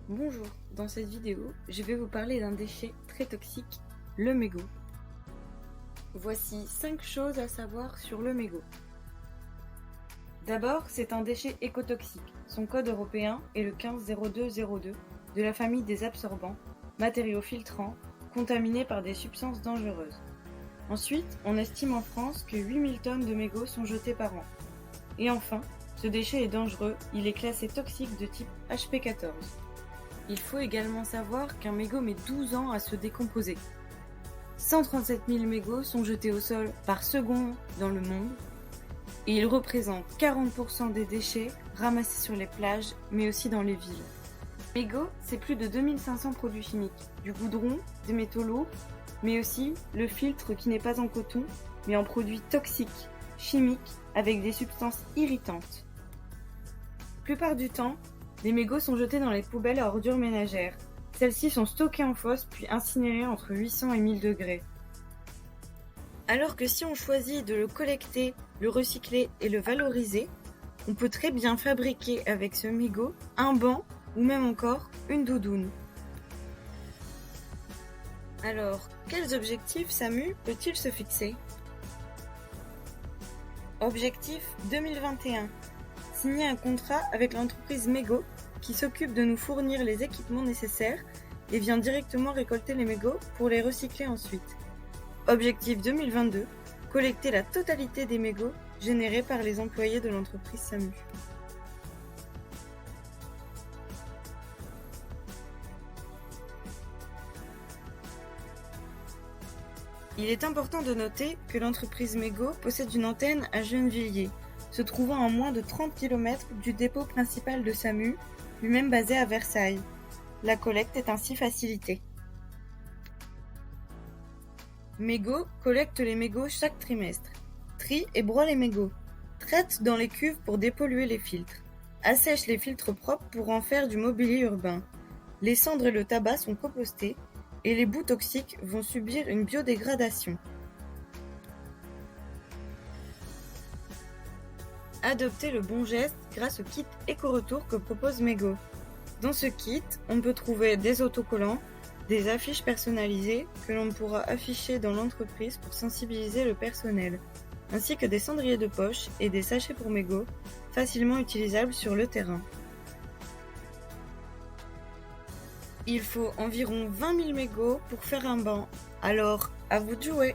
Bonjour, dans cette vidéo, je vais vous parler d'un déchet très toxique, le mégot. Voici 5 choses à savoir sur le mégot. D'abord, c'est un déchet écotoxique. Son code européen est le 150202 de la famille des absorbants, matériaux filtrants, contaminés par des substances dangereuses. Ensuite, on estime en France que 8000 tonnes de mégots sont jetées par an. Et enfin, ce déchet est dangereux, il est classé toxique de type HP14. Il faut également savoir qu'un mégot met 12 ans à se décomposer. 137 000 mégots sont jetés au sol par seconde dans le monde et ils représentent 40% des déchets ramassés sur les plages mais aussi dans les villes. Le mégot, c'est plus de 2500 produits chimiques, du goudron, des métaux lourds, mais aussi le filtre qui n'est pas en coton mais en produits toxiques, chimiques, avec des substances irritantes. La plupart du temps, les mégots sont jetés dans les poubelles à ordures ménagères. Celles-ci sont stockées en fosse puis incinérées entre 800 et 1000 degrés. Alors que si on choisit de le collecter, le recycler et le valoriser, on peut très bien fabriquer avec ce mégot un banc ou même encore une doudoune. Alors, quels objectifs SAMU peut-il se fixer ? Objectif 2021. Signer un contrat avec l'entreprise Mégot qui s'occupe de nous fournir les équipements nécessaires et vient directement récolter les mégots pour les recycler ensuite. Objectif 2022. Collecter la totalité des mégots générés par les employés de l'entreprise SAMU. Il est important de noter que l'entreprise Mégot possède une antenne à Gennevilliers, se trouvant à moins de 30 km du dépôt principal de SAMU, lui-même basé à Versailles. La collecte est ainsi facilitée. Mégot collecte les mégots chaque trimestre. Trie et broie les mégots. Traite dans les cuves pour dépolluer les filtres. Assèche les filtres propres pour en faire du mobilier urbain. Les cendres et le tabac sont compostés et les bouts toxiques vont subir une biodégradation. Adoptez le bon geste grâce au kit éco-retour que propose Mégot. Dans ce kit, on peut trouver des autocollants, des affiches personnalisées que l'on pourra afficher dans l'entreprise pour sensibiliser le personnel, ainsi que des cendriers de poche et des sachets pour mégots, facilement utilisables sur le terrain. Il faut environ 20 000 mégots pour faire un banc, alors à vous de jouer!